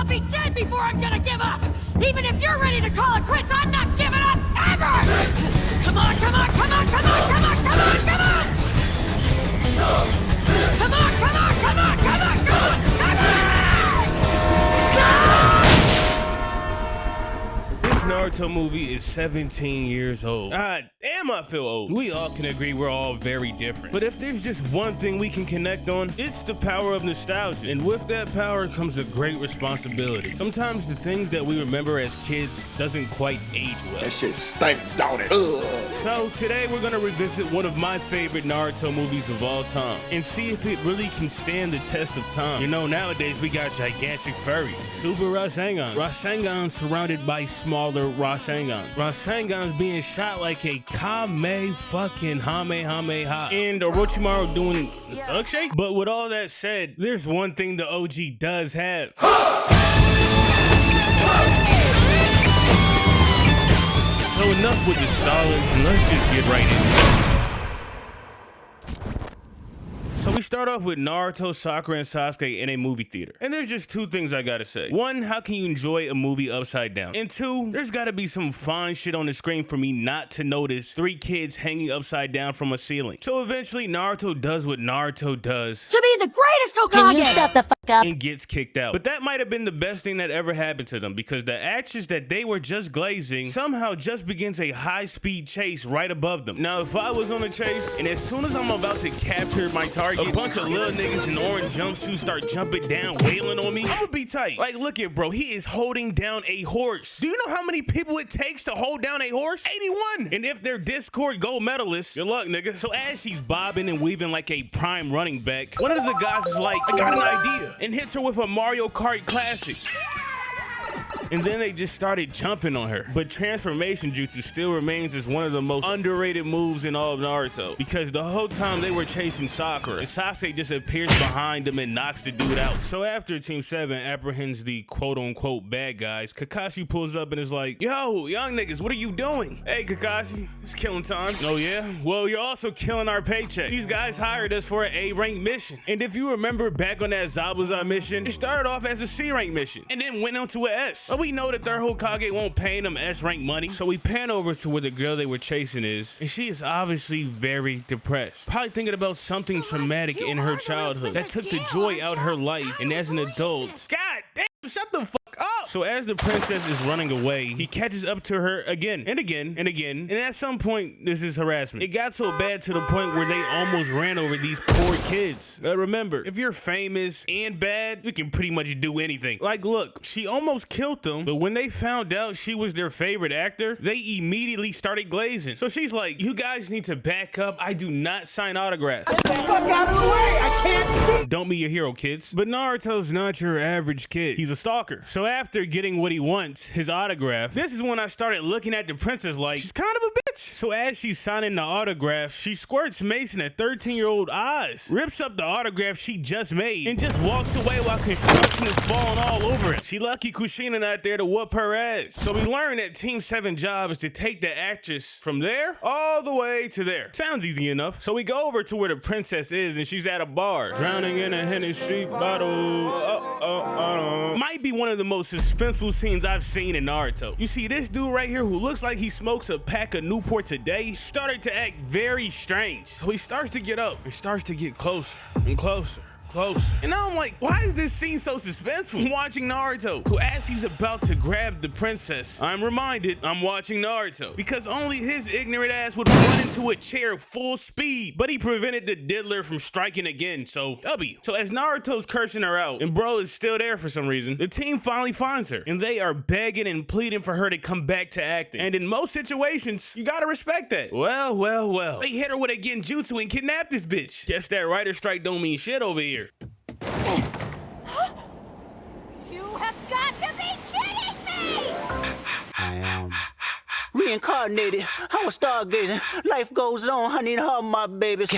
be dead before I'm gonna give up! Even if you're ready to call it quits, I'm not giving up ever! Come on, come on, come on, come on, come on, come on, come on! Come on, come on, come on, come on, come on, come on! This Naruto movie is 17 years old. God damn, I feel old. We all can agree we're all very different. But if there's just one thing we can connect on, it's the power of nostalgia. And with that power comes a great responsibility. Sometimes the things that we remember as kids doesn't quite age well. That shit stank, don't it? Ugh. So today we're gonna revisit one of my favorite Naruto movies of all time and see if it really can stand the test of time. You know, nowadays we got gigantic furries, Super Rasengan, Rasengan surrounded by smaller Rasengan, Rasengan's being shot like a Kame fucking Hamehameha, and Orochimaru doing the thug shake. But with all that said, there's one thing the OG does have. So enough with the stalling, and let's just get right into it. So we start off with Naruto, Sakura, and Sasuke in a movie theater. And there's just two things I gotta say. One, how can you enjoy a movie upside down? And two, there's gotta be some fine shit on the screen for me not to notice three kids hanging upside down from a ceiling. So eventually Naruto does what Naruto does. To be the greatest Hokage! Can you shut the fuck up? And gets kicked out. But that might have been the best thing that ever happened to them, because the actions that they were just glazing somehow just begins a high-speed chase right above them. Now, if I was on a chase, and as soon as I'm about to capture my target, a bunch of little niggas in orange jumpsuits start jumping down, wailing on me, I'm gonna be tight. Like, look at bro, he is holding down a horse. Do you know how many people it takes to hold down a horse? 81. And if they're Discord gold medalists, good luck, nigga. So as she's bobbing and weaving like a prime running back, one of the guys is like, I got an idea, and hits her with a Mario Kart classic. And then they just started jumping on her. But transformation jutsu still remains as one of the most underrated moves in all of Naruto, because the whole time they were chasing Sakura, and Sasuke just appears behind them and knocks the dude out. So after Team 7 apprehends the quote-unquote bad guys, Kakashi pulls up and is like, yo, young niggas, what are you doing? Hey, Kakashi, it's killing time. Oh yeah? Well, you're also killing our paycheck. These guys hired us for an A-rank mission. And if you remember back on that Zabuza mission, it started off as a C-rank mission, and then went on to an S. But we know that their Hokage won't pay them S-rank money, so we pan over to where the girl they were chasing is, and she is obviously very depressed. Probably thinking about something traumatic in her childhood that took the joy out her life, and as an adult, God damn, shut the fuck up! So as the princess is running away, he catches up to her again and again and again, and at some point, this is harassment. It got so bad to the point where they almost ran over these poor kids. Remember, if you're famous and bad, you can pretty much do anything. Like, look, she almost killed them, but when they found out she was their favorite actor, they immediately started glazing. So she's like, you guys need to back up. I do not sign autographs. Get the fuck out of the way! I can't see! Don't be a hero, kids. But Naruto's not your average kid. He's a stalker. So after getting what he wants, his autograph, this is when I started looking at the princess like, she's kind of a bitch. So as she's signing the autograph, she squirts Mason at 13-year-old eyes, rips up the autograph she just made, and just walks away while construction is falling all over it. She lucky Kushina not there to whoop her ass. So we learned that Team 7 job is to take the actress from there all the way to there. Sounds easy enough. So we go over to where the princess is, and she's at a bar, drowning in a Hennessy bottle. Might be one of the most suspenseful scenes I've seen in Naruto. You see this dude right here who looks like he smokes a pack of Newports a day started to act very strange. So he starts to get up and starts to get closer and closer. Close. And now I'm like, why is this scene so suspenseful? Watching Naruto, who as he's about to grab the princess, I'm reminded I'm watching Naruto, because only his ignorant ass would run into a chair full speed, but he prevented the diddler from striking again, so W. So as Naruto's cursing her out, and bro is still there for some reason, the team finally finds her, and they are begging and pleading for her to come back to acting. And in most situations, you gotta respect that. Well. They hit her with a genjutsu and kidnapped this bitch. Just that writer strike don't mean shit over here. You have got to be kidding me! I am reincarnated. I was stargazing. Life goes on. I need her, my babies.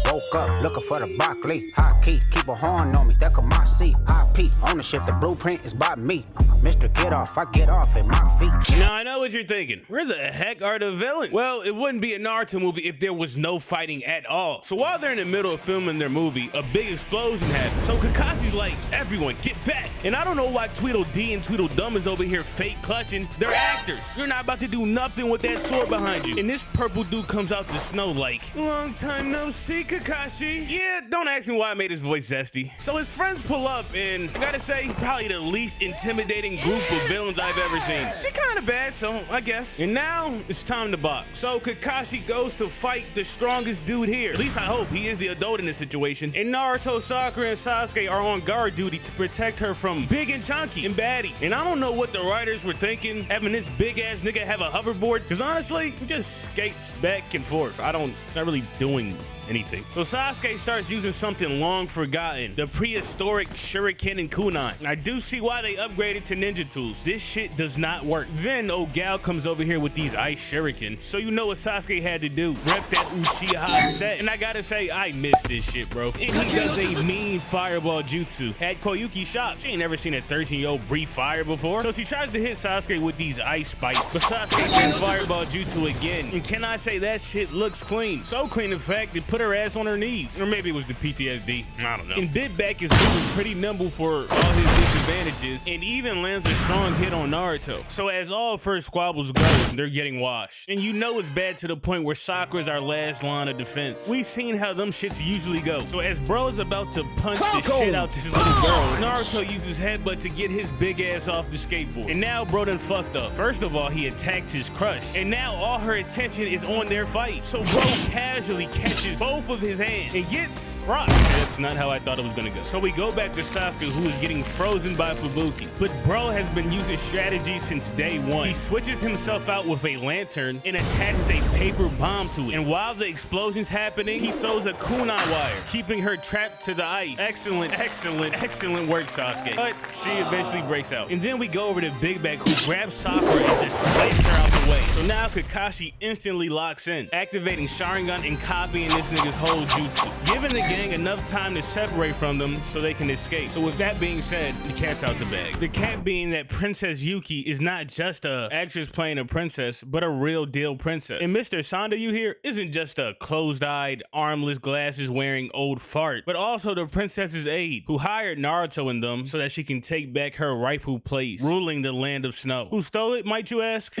Woke up looking for the broccoli. High key, keep a horn on me. That could my seat. I repeat. Ownership, the blueprint is by me. Mr. Get Off, I get off at my feet. Now I know what you're thinking. Where the heck are the villains? Well, it wouldn't be a Naruto movie if there was no fighting at all. So while they're in the middle of filming their movie, a big explosion happens. So Kakashi's like, everyone get back. And I don't know why Tweedledee and Tweedledum is over here fake clutching. They're actors. You're not about to do nothing with that sword behind you. And this purple dude comes out to Snow like, long time no see, Kakashi. Yeah, don't ask me why I made his voice zesty. So his friends pull up and I gotta say, probably the least intimidating group of villains I've ever seen. She kind of bad, so I guess. And now it's time to box. So Kakashi goes to fight the strongest dude here. At least I hope he is the adult in this situation. And Naruto, Sakura, and Sasuke are on guard duty to protect her from Big and Chunky and Baddie. And I don't know what the writers were thinking, having this big ass nigga have a hoverboard, because honestly, he just skates back and forth. It's not really doing anything. So Sasuke starts using something long forgotten, the prehistoric shuriken and kunai. I do see why they upgraded to ninja tools. This shit does not work. Then old gal comes over here with these ice shuriken, so you know what Sasuke had to do, rep that Uchiha set. And I gotta say, I miss this shit, bro. And he does a mean fireball jutsu. Had Koyuki shocked. She ain't never seen a 13-year-old breathe fire before. So she tries to hit Sasuke with these ice spikes, but Sasuke can fireball jutsu again. And can I say that shit looks clean? So clean, in fact, it put her ass on her knees. Or maybe it was the PTSD. I don't know. And Bidback is moving pretty nimble for all his disadvantages and even lands a strong hit on Naruto. So as all first squabbles go, they're getting washed. And you know it's bad to the point where Sakura's our last line of defense. We've seen how them shits usually go. So as bro is about to punch the shit out this little girl, Naruto uses headbutt to get his big ass off the skateboard. And now bro done fucked up. First of all, he attacked his crush. And now all her attention is on their fight. So bro casually catches both of his hands and gets rocked. That's not how I thought it was gonna go. So we go back to Sasuke, who is getting frozen by Fubuki. But bro has been using strategy since day one. He switches himself out with a lantern and attaches a paper bomb to it. And while the explosion's happening, he throws a kunai wire, keeping her trapped to the ice. Excellent work, Sasuke. But she eventually breaks out. And then we go over to Big Bag, who grabs Sakura and just slams her out the way. So now Kakashi instantly locks in, activating Sharingan and copying this nigga's whole jutsu, giving the gang enough time to separate from them so they can escape. So with that being said, the cat's out the bag. The cat being that Princess Yuki is not just a actress playing a princess, but a real deal princess. And Mr. Sandayu here isn't just a closed-eyed, armless, glasses-wearing old fart, but also the princess's aide, who hired Naruto and them so that she can take back her rightful place, ruling the land of snow. Who stole it, might you ask?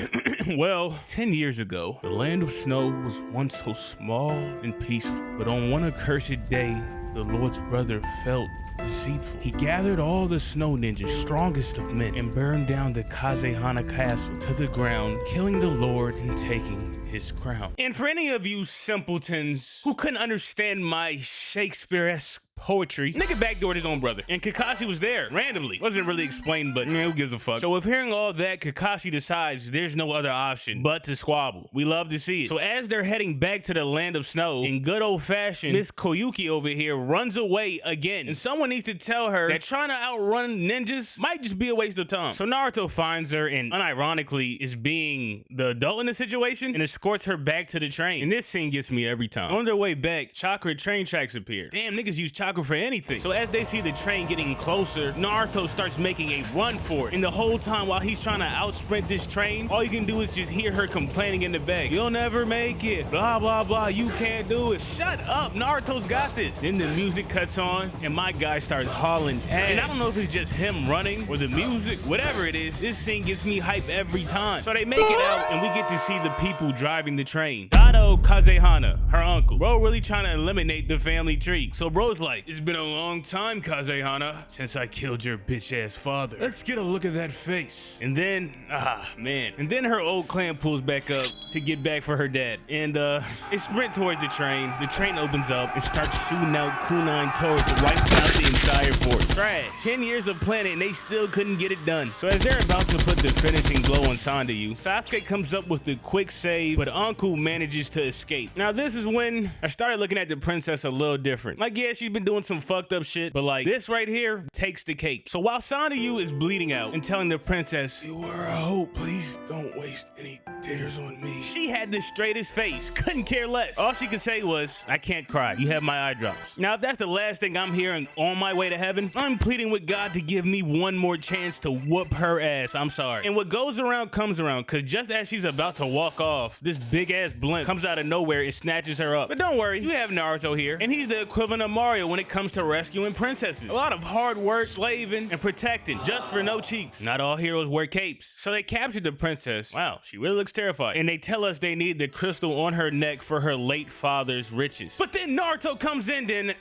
Well, 10 years ago, the land of snow was once so small and peaceful, but on one accursed day, the Lord's brother felt deceitful. He gathered all the snow ninjas, strongest of men, and burned down the Kazehana castle to the ground, killing the Lord and taking his crown. And for any of you simpletons who couldn't understand my Shakespeare-esque poetry, nigga backdoored his own brother, and Kakashi was there randomly. Wasn't really explained, but who gives a fuck? So with hearing all that, Kakashi decides there's no other option but to squabble. We love to see it. So as they're heading back to the land of snow, in good old fashion, Miss Koyuki over here runs away again, and someone needs to tell her that trying to outrun ninjas might just be a waste of time. So Naruto finds her and unironically is being the adult in the situation and escorts her back to the train. And this scene gets me every time. On their way back, chakra train tracks appear. Damn, niggas use chakra for anything. So as they see the train getting closer, Naruto starts making a run for it. And the whole time while he's trying to outsprint this train, all you can do is just hear her complaining in the back. You'll never make it. Blah, blah, blah. You can't do it. Shut up. Naruto's got this. Then the music cuts on and my guy starts hauling ass. And I don't know if it's just him running or the music, whatever it is, this scene gets me hype every time. So they make it out and we get to see the people driving the train. Dado Kazehana, her uncle. Bro really trying to eliminate the family tree. So bro's like, it's been a long time, Kazehana, since I killed your bitch ass father. Let's get a look at that face. And then, and then her old clan pulls back up to get back for her dad. And they sprint towards the train. The train opens up and starts shooting out kunai turrets, wiping out the entire fort. Trash. 10 years of planning and they still couldn't get it done. So as they're about to put the finishing blow on Sandayu, Sasuke comes up with the quick save, but Uncle manages to escape. Now this is when I started looking at the princess a little different. Like, yeah, she's been doing some fucked up shit, but like this right here takes the cake. So while Sandayu is bleeding out and telling the princess, you were a hope, please don't waste any tears on me, she had the straightest face, couldn't care less. All she could say was, I can't cry, you have my eye drops. Now if that's the last thing I'm hearing on my way to heaven, I'm pleading with God to give me one more chance to whoop her ass. I'm sorry. And what goes around comes around, cause just as she's about to walk off, this big ass blimp comes out of nowhere and snatches her up. But don't worry, you have Naruto here, and he's the equivalent of Mario when it comes to rescuing princesses. A lot of hard work, slaving, and protecting, just for no cheeks. Not all heroes wear capes. So they captured the princess. Wow, she really looks terrified. And they tell us they need the crystal on her neck for her late father's riches. But then Naruto comes in, then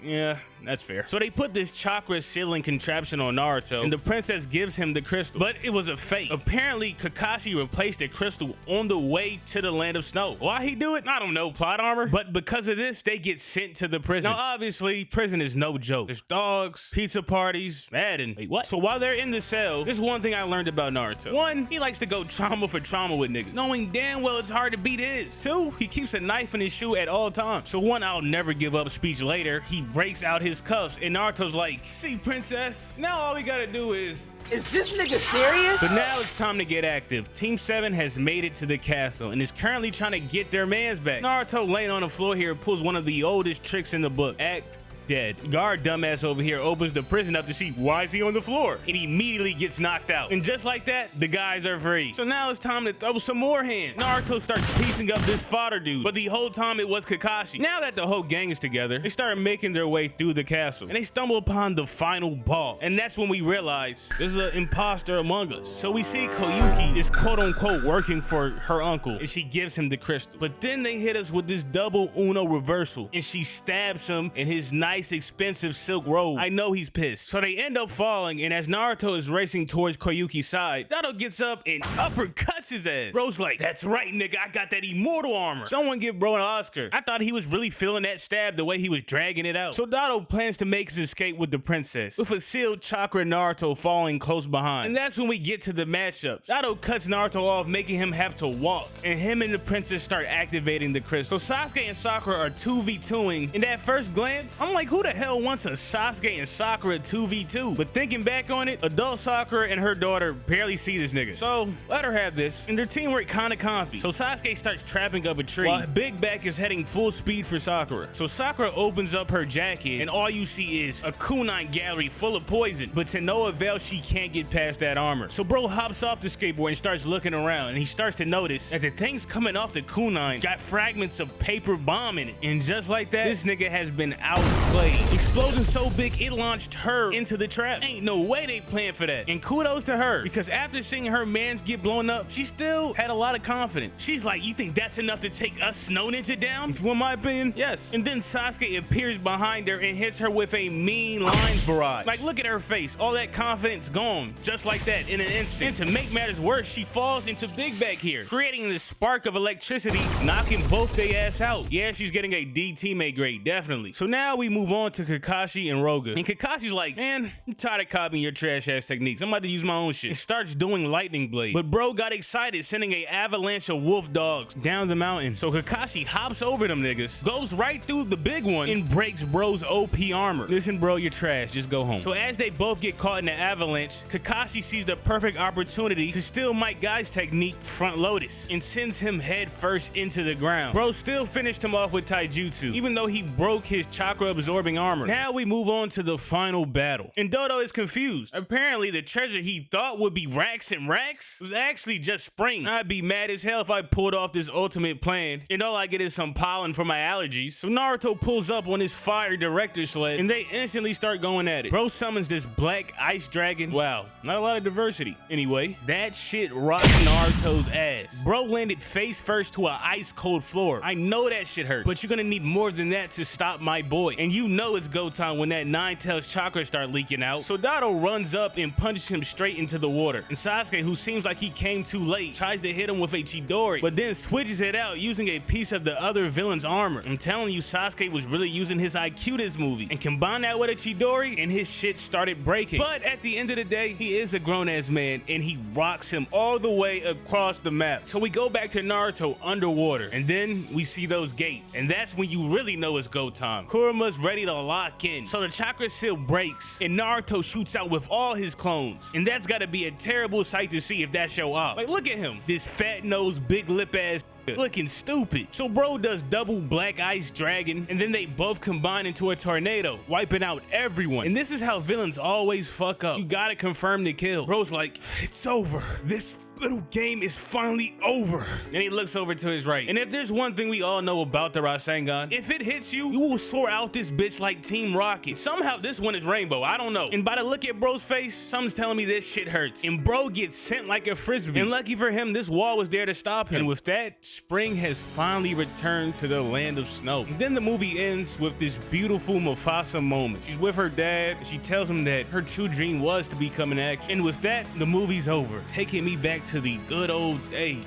yeah, that's fair. So they put this chakra sealing contraption on Naruto, and the princess gives him the crystal. But it was a fake. Apparently, Kakashi replaced the crystal on the way to the land of snow. Why he do it? I don't know, plot armor. But because of this, they get sent to the prison. Now, obviously, prison is no joke. There's dogs, pizza parties, Madden. Wait, what? So while they're in the cell, there's one thing I learned about Naruto. One, he likes to go trauma for trauma with niggas, knowing damn well it's hard to beat his. Two, he keeps a knife in his shoe at all times. So one I'll never give up speech later, he breaks out his cuffs, and Naruto's like, see, princess, now all we gotta do is this nigga serious? But now it's time to get active. Team 7 has made it to the castle and is currently trying to get their mans back. Naruto, laying on the floor here, pulls one of the oldest tricks in the book. Act dead. Guard dumbass over here opens the prison up to see why is he on the floor, and he immediately gets knocked out. And just like that, the guys are free. So now it's time to throw some more hands. Naruto starts piecing up this fodder dude, but the whole time it was Kakashi. Now that the whole gang is together, they start making their way through the castle, and they stumble upon the final ball. And that's when we realize there's an imposter among us. So we see Koyuki is quote-unquote working for her uncle, and she gives him the crystal. But then they hit us with this double Uno reversal, and she stabs him in his nice expensive silk robe. I know he's pissed. So they end up falling, and as Naruto is racing towards Koyuki's side, Dato gets up and uppercuts his ass. Bro's like, that's right, nigga, I got that immortal armor. Someone give bro an Oscar. I thought he was really feeling that stab the way he was dragging it out. So Dato plans to make his escape with the princess, with a sealed chakra Naruto falling close behind. And that's when we get to the matchup. Dato cuts Naruto off, making him have to walk, and him and the princess start activating the crystal. So Sasuke and Sakura are 2v2ing, and at first glance, I'm like, who the hell wants a Sasuke and Sakura 2v2? But thinking back on it, adult Sakura and her daughter barely see this nigga, so let her have this. And their teamwork kinda comfy. So Sasuke starts trapping up a tree while Big Back is heading full speed for Sakura. So Sakura opens up her jacket, and all you see is a kunai gallery full of poison, but to no avail, she can't get past that armor. So bro hops off the skateboard and starts looking around, and he starts to notice that the things coming off the kunai got fragments of paper bomb in it. And just like that, this nigga has been outplayed. Explosion so big it launched her into the trap. Ain't no way they planned for that. And kudos to her, because after seeing her mans get blown up, she still had a lot of confidence. She's like, you think that's enough to take us Snow Ninja down? For my opinion, yes. And then Sasuke appears behind her and hits her with a mean lines barrage. Like, look at her face. All that confidence gone, just like that in an instant. And to make matters worse, she falls into Big Back here, creating this spark of electricity, knocking both their ass out. Yeah, she's getting a D teammate grade, definitely. So now we move on to Kakashi and Roga. And Kakashi's like, man, I'm tired of copying your trash ass techniques. I'm about to use my own shit. And starts doing lightning blade. But bro got excited, sending a avalanche of wolf dogs down the mountain. So Kakashi hops over them niggas, goes right through the big one, and breaks bro's OP armor. Listen, bro, you're trash. Just go home. So as they both get caught in the avalanche, Kakashi sees the perfect opportunity to steal Mike Guy's technique, Front Lotus, and sends him head first into the ground. Bro still finished him off with taijutsu, even though he broke his chakra absorbing armor. Now we move on to the final battle, and Dodo is confused. Apparently the treasure he thought would be racks and racks was actually just spring. I'd be mad as hell if I pulled off this ultimate plan and all I get is some pollen for my allergies. So Naruto pulls up on his fire director sled, and they instantly start going at it. Bro summons this black ice dragon. Wow, not a lot of diversity. Anyway, that shit rocked Naruto's ass. Bro landed face first to an ice cold floor. I know that shit hurt, but you're gonna need more than that to stop my boy. And you know it's go time when that Nine Tails chakra start leaking out. So Dato runs up and punches him straight into the water. And Sasuke, who seems like he came too late, tries to hit him with a Chidori, but then switches it out using a piece of the other villain's armor. I'm telling you, Sasuke was really using his IQ this movie. And combine that with a Chidori, and his shit started breaking. But at the end of the day, he is a grown-ass man, and he rocks him all the way across the map. So we go back to Naruto underwater, and then we see those gates. And that's when you really know it's go time. Kurama's ready to lock in. So the chakra seal breaks, and Naruto shoots out with all his clones. And that's gotta be a terrible sight to see if that show up. Like, look at him. This fat-nosed, big lip ass looking stupid. So bro does double black ice dragon, and then they both combine into a tornado, wiping out everyone. And this is how villains always fuck up. You gotta confirm the kill. Bro's like, it's over. This little game is finally over. And he looks over to his right. And if there's one thing we all know about the Rasengan, if it hits you, you will soar out this bitch like Team Rocket. Somehow this one is rainbow, I don't know. And by the look at bro's face, something's telling me this shit hurts. And bro gets sent like a frisbee. And lucky for him, this wall was there to stop him. And with that, spring has finally returned to the land of snow. And then the movie ends with this beautiful Mufasa moment. She's with her dad, and she tells him that her true dream was to become an actress. And with that, the movie's over, taking me back to the good old days.